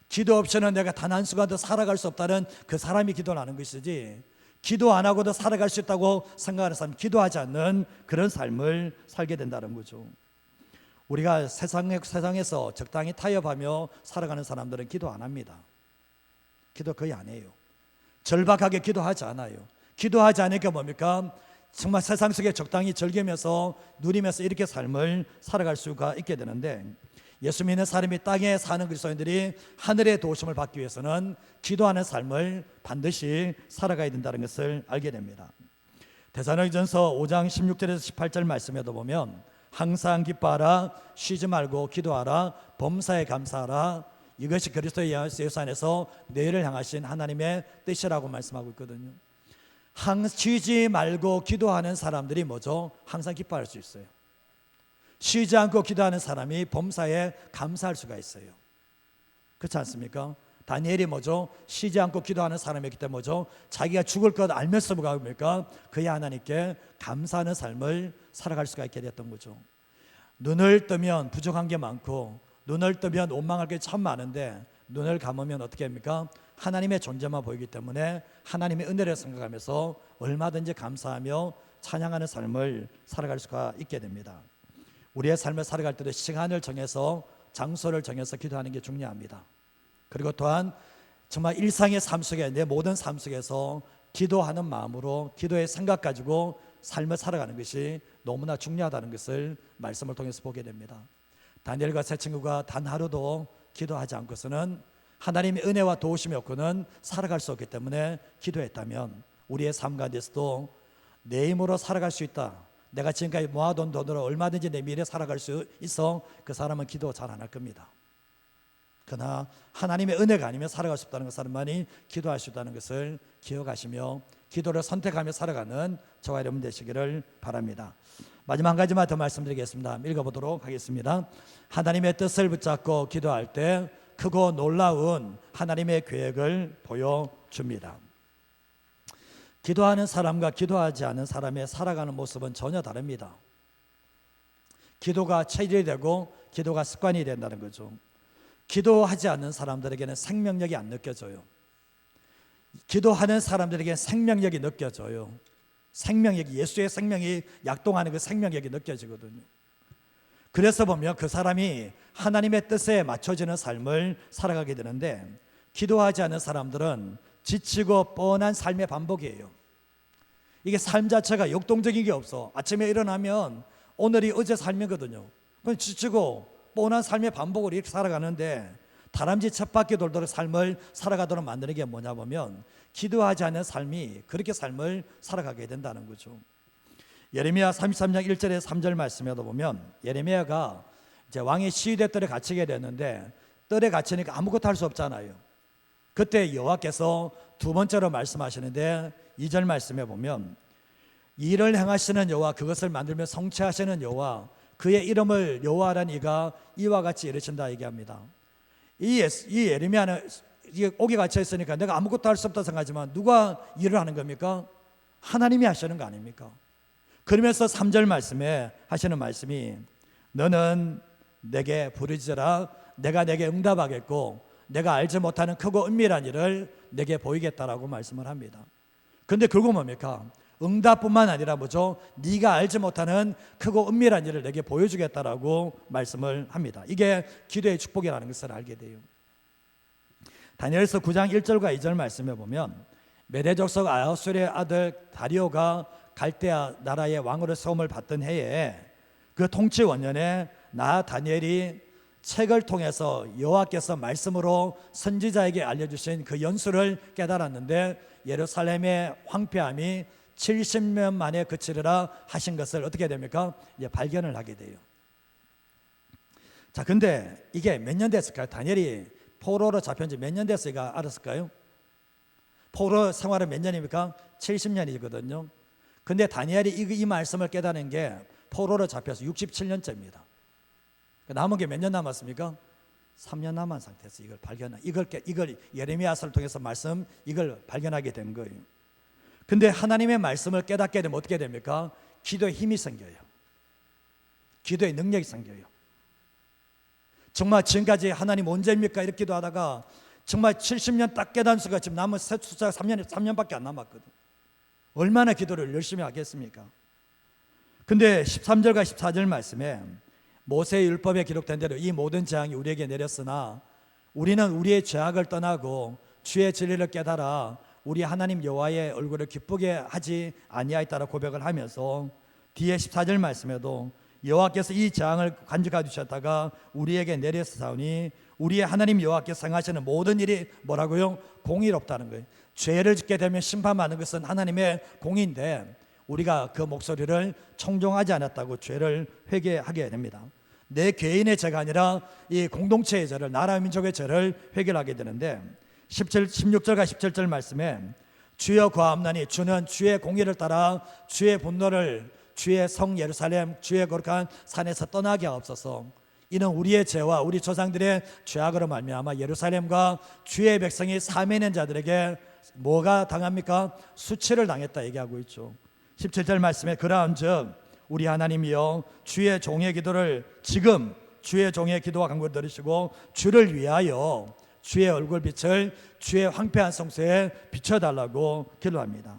기도 없이는 내가 단 한순간도 살아갈 수 없다는 그 사람이 기도를 하는 것이지, 기도 안 하고도 살아갈 수 있다고 생각하는 사람, 기도하지 않는 그런 삶을 살게 된다는 거죠. 우리가 세상에서 적당히 타협하며 살아가는 사람들은 기도 안 합니다. 기도 거의 안 해요. 절박하게 기도하지 않아요. 기도하지 않으니까 뭡니까? 정말 세상 속에 적당히 즐기면서 누리면서 이렇게 삶을 살아갈 수가 있게 되는데, 예수 믿는 사람이 땅에 사는 그리스도인들이 하늘의 도우심을 받기 위해서는 기도하는 삶을 반드시 살아가야 된다는 것을 알게 됩니다. 데살로니가전서 5장 16절에서 18절 말씀에도 보면 항상 기뻐하라, 쉬지 말고 기도하라, 범사에 감사하라, 이것이 그리스도 예수 안에서 너희를 향하신 하나님의 뜻이라고 말씀하고 있거든요. 쉬지 말고 기도하는 사람들이 뭐죠? 항상 기뻐할 수 있어요. 쉬지 않고 기도하는 사람이 범사에 감사할 수가 있어요. 그렇지 않습니까? 다니엘이 뭐죠? 쉬지 않고 기도하는 사람이기 때문에 뭐죠? 자기가 죽을 것 알면서 뭐가 뭡니까? 그의 하나님께 감사하는 삶을 살아갈 수가 있게 됐던 거죠. 눈을 뜨면 부족한 게 많고 눈을 뜨면 원망할 게 참 많은데 눈을 감으면 어떻게 합니까? 하나님의 존재만 보이기 때문에 하나님의 은혜를 생각하면서 얼마든지 감사하며 찬양하는 삶을 살아갈 수가 있게 됩니다. 우리의 삶을 살아갈 때도 시간을 정해서 장소를 정해서 기도하는 게 중요합니다. 그리고 또한 정말 일상의 삶 속에 내 모든 삶 속에서 기도하는 마음으로 기도의 생각 가지고 삶을 살아가는 것이 너무나 중요하다는 것을 말씀을 통해서 보게 됩니다. 다니엘과 세 친구가 단 하루도 기도하지 않고서는 하나님의 은혜와 도우심이 없고는 살아갈 수 없기 때문에 기도했다면 우리의 삶 가운데서도 내 힘으로 살아갈 수 있다. 내가 지금까지 모아둔 돈으로 얼마든지 내 미래에 살아갈 수 있어. 그 사람은 기도 잘 안 할 겁니다. 그러나 하나님의 은혜가 아니면 살아갈 수 없다는 그 사람만이 기도할 수 있다는 것을 기억하시며 기도를 선택하며 살아가는 저와 여러분 되시기를 바랍니다. 마지막 한 가지만 더 말씀드리겠습니다. 읽어보도록 하겠습니다. 하나님의 뜻을 붙잡고 기도할 때 크고 놀라운 하나님의 계획을 보여줍니다. 기도하는 사람과 기도하지 않은 사람의 살아가는 모습은 전혀 다릅니다. 기도가 체질이 되고 기도가 습관이 된다는 거죠. 기도하지 않는 사람들에게는 생명력이 안 느껴져요. 기도하는 사람들에게는 생명력이 느껴져요. 생명력이, 예수의 생명이 약동하는 그 생명력이 느껴지거든요. 그래서 보면 그 사람이 하나님의 뜻에 맞춰지는 삶을 살아가게 되는데, 기도하지 않는 사람들은 지치고 뻔한 삶의 반복이에요. 이게 삶 자체가 역동적인 게 없어. 아침에 일어나면 오늘이 어제 삶이거든요. 그건 지치고 뻔한 삶의 반복으로 이렇게 살아가는데, 다람쥐 쳇바퀴 돌도록 삶을 살아가도록 만드는 게 뭐냐 보면 기도하지 않는 삶이 그렇게 삶을 살아가게 된다는 거죠. 예레미야 33장 1절에 3절 말씀에도 보면 예레미야가 이제 왕의 시위대 뜰에 갇히게 됐는데, 뜰에 갇히니까 아무것도 할 수 없잖아요. 그때 여호와께서 두 번째로 말씀하시는데 2절 말씀에 보면 일을 행하시는 여호와, 그것을 만들며 성취하시는 여호와, 그의 이름을 여호와라는 이가 이와 같이 이르신다 얘기합니다. 이 예레미야는 옥에 갇혀 있으니까 내가 아무것도 할 수 없다 생각하지만 누가 일을 하는 겁니까? 하나님이 하시는 거 아닙니까? 그러면서 3절 말씀에 하시는 말씀이 너는 내게 부르짖으라 내가 내게 응답하겠고 내가 알지 못하는 크고 은밀한 일을 내게 보이겠다라고 말씀을 합니다. 그런데 결국 뭡니까? 응답뿐만 아니라 뭐죠? 네가 알지 못하는 크고 은밀한 일을 내게 보여주겠다라고 말씀을 합니다. 이게 기도의 축복이라는 것을 알게 돼요. 다니엘서 9장 1절과 2절 말씀에 보면 메대 족속 아하수르의 아들 다리오가 갈대아 나라의 왕으로 세움을 받던 해에 그 통치 원년에 나 다니엘이 책을 통해서 여호와께서 말씀으로 선지자에게 알려주신 그 연수를 깨달았는데, 예루살렘의 황폐함이 70년 만에 그치리라 하신 것을 어떻게 됩니까? 이제 발견을 하게 돼요. 자, 근데 이게 몇 년 됐을까요? 다니엘이 포로로 잡힌 지 몇 년 됐을까 알았을까요? 포로 생활은 몇 년입니까? 70년이거든요. 근데 다니엘이 이 말씀을 깨달은 게 포로로 잡혀서 67년째입니다. 남은 게 몇 년 남았습니까? 3년 남은 상태에서 이걸 이걸 예레미야서를 통해서 이걸 발견하게 된 거예요. 근데 하나님의 말씀을 깨닫게 되면 어떻게 됩니까? 기도에 힘이 생겨요. 기도의 능력이 생겨요. 정말 지금까지 하나님 언제입니까? 이렇게 기도하다가 정말 70년 딱 깨닫는 수가 지금 남은 숫자가 3년밖에 안 남았거든. 얼마나 기도를 열심히 하겠습니까? 근데 13절과 14절 말씀에 모세의 율법에 기록된 대로 이 모든 재앙이 우리에게 내렸으나 우리는 우리의 죄악을 떠나고 주의 진리를 깨달아 우리 하나님 여호와의 얼굴을 기쁘게 하지 아니하였다라 고백을 하면서 뒤에 14절 말씀에도 여호와께서 이 재앙을 간직하여 주셨다가 우리에게 내렸사오니 우리의 하나님 여호와께서 행하시는 모든 일이 뭐라고요? 공의롭다는 거예요. 죄를 짓게 되면 심판받는 것은 하나님의 공의인데 우리가 그 목소리를 청종하지 않았다고 죄를 회개하게 됩니다. 내 개인의 죄가 아니라 이 공동체의 죄를, 나라 민족의 죄를 회개하게 되는데 16절과 17절 말씀에 주여 구하옵나니 주는 주의 공의를 따라 주의 분노를 주의 성 예루살렘 주의 거룩한 산에서 떠나게 하옵소서. 이는 우리의 죄와 우리 조상들의 죄악으로 말미암아 예루살렘과 주의 백성이 삶에 있는 자들에게 뭐가 당합니까? 수치를 당했다 얘기하고 있죠. 17절 말씀에 그러한즉 우리 하나님이여 주의 종의 기도를 지금 주의 종의 기도와 간구를 들으시고 주를 위하여 주의 얼굴빛을 주의 황폐한 성소에 비춰달라고 기도합니다.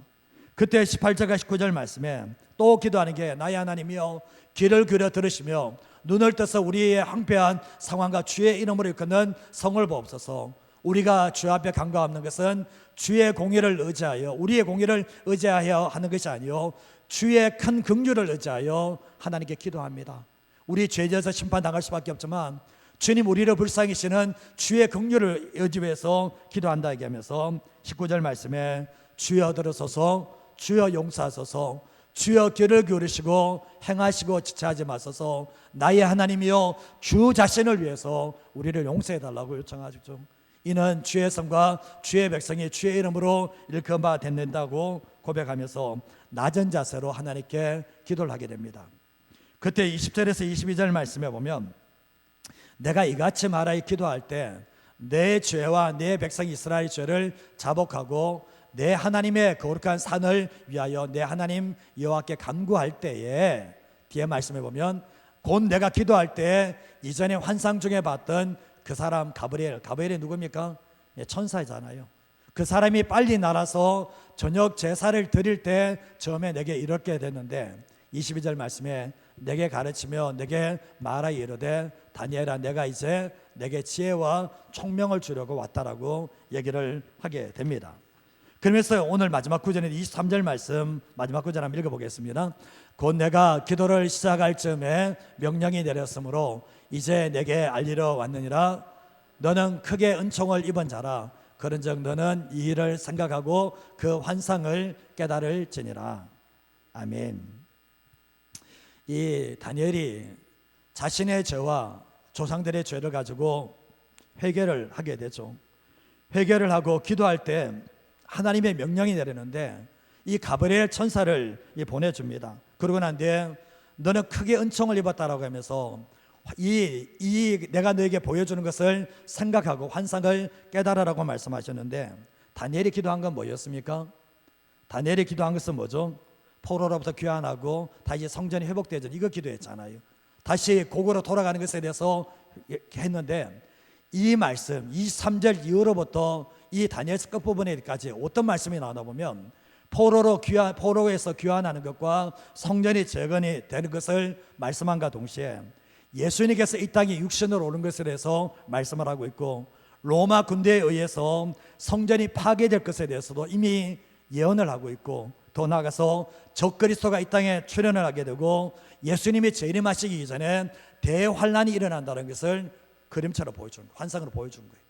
그때 18절과 19절 말씀에 또 기도하는 게 나의 하나님이여 귀를 기울여 들으시며 눈을 떠서 우리의 황폐한 상황과 주의 이름으로 이끄는 성을 보옵소서. 우리가 주 앞에 간구하는 것은 주의 공의를 의지하여 우리의 공의를 의지하여 하는 것이 아니요 주의 큰 긍휼을 의지하여 하나님께 기도합니다. 우리 죄져서 심판당할 수밖에 없지만 주님 우리를 불쌍히 여기시는 주의 긍휼을 의지해서 기도한다 얘기하면서 19절 말씀에 주여 들으소서 주여 용서하소서 주여 귀를 기울이시고 행하시고 지체하지 마소서. 나의 하나님이여 주 자신을 위해서 우리를 용서해달라고 요청하시죠. 이는 주의 성과 주의 백성이 주의 이름으로 일컬은 바 된다고 고백하면서 낮은 자세로 하나님께 기도를 하게 됩니다. 그때 20절에서 22절 말씀에 보면 내가 이같이 말하여 기도할 때 내 죄와 내 백성 이스라엘 죄를 자복하고 내 하나님의 거룩한 산을 위하여 내 하나님 여호와께 간구할 때에 뒤에 말씀해 보면 곧 내가 기도할 때 이전에 환상 중에 봤던 그 사람 가브리엘이 누굽니까? 천사잖아요. 그 사람이 빨리 날아서 저녁 제사를 드릴 때 처음에 내게 이렇게 됐는데 22절 말씀에 내게 가르치며 내게 말하여 이르되 다니엘아 내가 이제 내게 지혜와 총명을 주려고 왔다라고 얘기를 하게 됩니다. 그러면서 오늘 마지막 구절인 23절 말씀 마지막 구절 한번 읽어보겠습니다. 곧 내가 기도를 시작할 즈음에 명령이 내렸으므로 이제 내게 알리러 왔느니라. 너는 크게 은총을 입은 자라. 그런즉 너는 이 일을 생각하고 그 환상을 깨달을지니라. 아멘. 이 다니엘이 자신의 죄와 조상들의 죄를 가지고 회개를 하게 되죠. 회개를 하고 기도할 때 하나님의 명령이 내리는데 이 가브리엘 천사를 보내줍니다. 그러고 난 뒤에 너는 크게 은총을 입었다라고 하면서 이 내가 너에게 보여주는 것을 생각하고 환상을 깨달으라고 말씀하셨는데 다니엘이 기도한 건 뭐였습니까? 다니엘이 기도한 것은 뭐죠? 포로로부터 귀환하고 다시 성전이 회복되죠. 이거 기도했잖아요. 다시 고국으로 돌아가는 것에 대해서 했는데 이 말씀 23절 이후로부터 이 다니엘서 끝부분에까지 어떤 말씀이 나오나 보면 포로에서 귀환하는 것과 성전이 재건이 되는 것을 말씀함과 동시에 예수님께서 이 땅에 육신으로 오는 것에 대해서 말씀을 하고 있고 로마 군대에 의해서 성전이 파괴될 것에 대해서도 이미 예언을 하고 있고 더 나아가서 적그리스도가 이 땅에 출현을 하게 되고 예수님이 재림하시기 전에 대환란이 일어난다는 것을 그림처럼 보여주는 거예요. 환상으로 보여주는 거예요.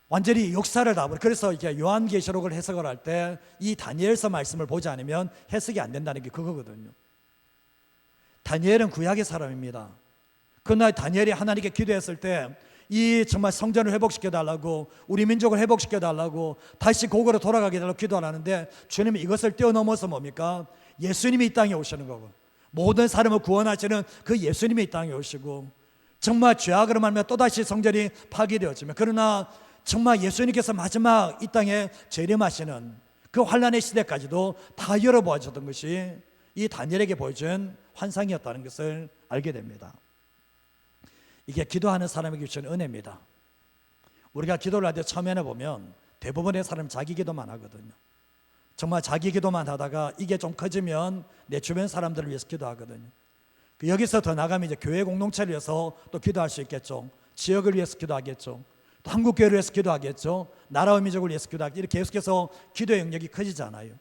완전히 역사를 다 버려. 그래서 이게 요한계시록을 해석을 할 때 이 다니엘서 말씀을 보지 않으면 해석이 안 된다는 게 그거거든요. 다니엘은 구약의 사람입니다. 그러나 다니엘이 하나님께 기도했을 때 이 정말 성전을 회복시켜 달라고 우리 민족을 회복시켜 달라고 다시 고국으로 돌아가게 달라고 기도하는데 주님이 이것을 뛰어넘어서 뭡니까? 예수님이 이 땅에 오시는 거고 모든 사람을 구원하시는 그 예수님이 이 땅에 오시고 정말 죄악으로 말미암아 또다시 성전이 파괴되었지만 그러나 정말 예수님께서 마지막 이 땅에 재림하시는 그 환란의 시대까지도 다 열어보아주던 것이 이 다니엘에게 보여준 환상이었다는 것을 알게 됩니다. 이게 기도하는 사람에게 주신 은혜입니다. 우리가 기도를 할 때 처음에는 보면 대부분의 사람은 자기 기도만 하거든요. 정말 자기 기도만 하다가 이게 좀 커지면 내 주변 사람들을 위해서 기도하거든요. 여기서 더 나가면 이제 교회 공동체를 위해서 또 기도할 수 있겠죠. 지역을 위해서 기도하겠죠. 또 한국교회를 위해서 기도하겠죠. 나라와 민족을 위해서 기도하겠죠. 이렇게 계속해서 기도의 영역이 커지잖아요.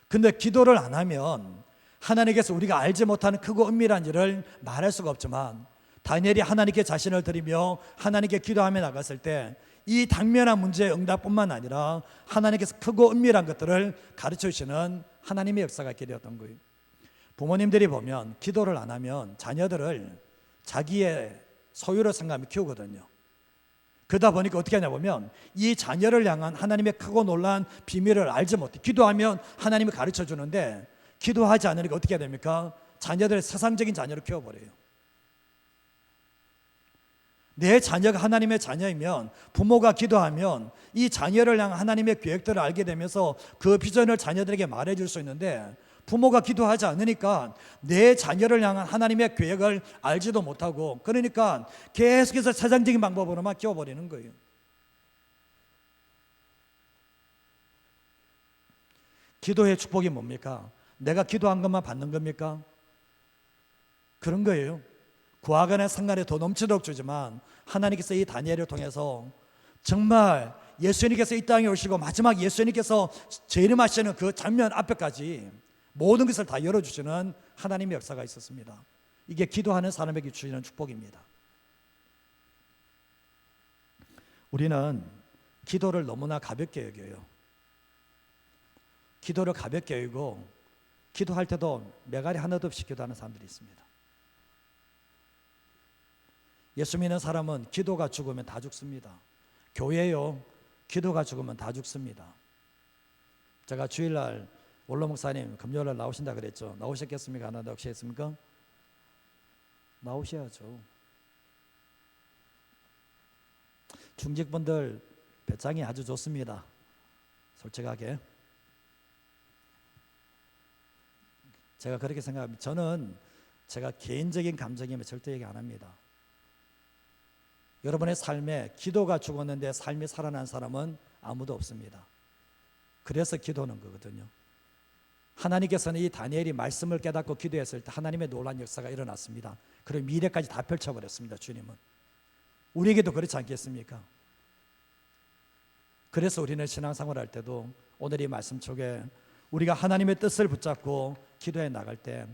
근데 기도를 안 하면 하나님께서 우리가 알지 못하는 크고 은밀한 일을 말할 수가 없지만 다니엘이 하나님께 자신을 드리며 하나님께 기도하며 나갔을 때 이 당면한 문제의 응답뿐만 아니라 하나님께서 크고 은밀한 것들을 가르쳐 주시는 하나님의 역사가 있게 되었던 거예요. 부모님들이 보면 기도를 안 하면 자녀들을 자기의 소유로 생각하며 키우거든요. 그러다 보니까 어떻게 하냐 보면 이 자녀를 향한 하나님의 크고 놀라운 비밀을 알지 못해. 기도하면 하나님이 가르쳐 주는데 기도하지 않으니까 어떻게 해야 됩니까? 자녀들을 세상적인 자녀로 키워버려요. 내 자녀가 하나님의 자녀이면 부모가 기도하면 이 자녀를 향한 하나님의 계획들을 알게 되면서 그 비전을 자녀들에게 말해줄 수 있는데, 부모가 기도하지 않으니까 내 자녀를 향한 하나님의 계획을 알지도 못하고, 그러니까 계속해서 세상적인 방법으로만 키워버리는 거예요. 기도의 축복이 뭡니까? 내가 기도한 것만 받는 겁니까? 그런 거예요. 구하거나 상관에 더 넘치도록 주지만 하나님께서 이 다니엘을 통해서 정말 예수님께서 이 땅에 오시고 마지막 예수님께서 재림하시는 그 장면 앞에까지 모든 것을 다 열어주시는 하나님의 역사가 있었습니다. 이게 기도하는 사람에게 주시는 축복입니다. 우리는 기도를 너무나 가볍게 여겨요. 기도를 가볍게 여기고 기도할 때도 매가리 하나도 없이 기도하는 사람들이 있습니다. 예수 믿는 사람은 기도가 죽으면 다 죽습니다. 교회요, 기도가 죽으면 다 죽습니다. 제가 주일날 원로 목사님 금요일날 나오신다 그랬죠. 나오셨겠습니까? 안 나오시겠습니까? 나오셔야죠. 중직분들 배짱이 아주 좋습니다. 솔직하게 제가 그렇게 생각합니다. 저는 제가 개인적인 감정이면 절대 얘기 안 합니다. 여러분의 삶에 기도가 죽었는데 삶이 살아난 사람은 아무도 없습니다. 그래서 기도는 거거든요. 하나님께서는 이 다니엘이 말씀을 깨닫고 기도했을 때 하나님의 놀라운 역사가 일어났습니다. 그리고 미래까지 다 펼쳐버렸습니다. 주님은. 우리에게도 그렇지 않겠습니까? 그래서 우리는 신앙생활 할 때도 오늘 이 말씀 속에 우리가 하나님의 뜻을 붙잡고 기도해 나갈 때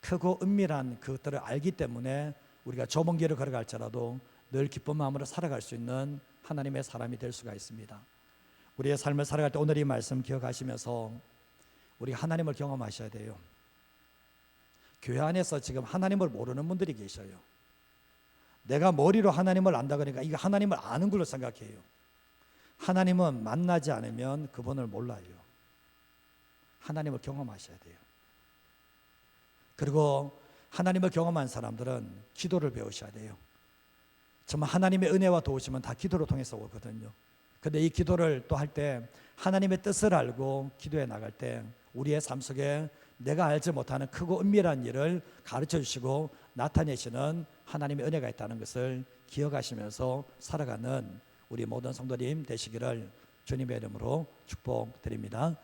크고 은밀한 그것들을 알기 때문에 우리가 좁은 길을 걸어갈지라도 늘 기쁜 마음으로 살아갈 수 있는 하나님의 사람이 될 수가 있습니다. 우리의 삶을 살아갈 때 오늘 이 말씀 기억하시면서 우리가 하나님을 경험하셔야 돼요. 교회 안에서 지금 하나님을 모르는 분들이 계셔요. 내가 머리로 하나님을 안다 그러니까 이거 하나님을 아는 걸로 생각해요. 하나님은 만나지 않으면 그분을 몰라요. 하나님을 경험하셔야 돼요. 그리고 하나님을 경험한 사람들은 기도를 배우셔야 돼요. 정말 하나님의 은혜와 도우심은 다 기도로 통해서 오거든요. 그런데 이 기도를 또 할 때 하나님의 뜻을 알고 기도해 나갈 때 우리의 삶 속에 내가 알지 못하는 크고 은밀한 일을 가르쳐 주시고 나타내시는 하나님의 은혜가 있다는 것을 기억하시면서 살아가는 우리 모든 성도님 되시기를 주님의 이름으로 축복드립니다.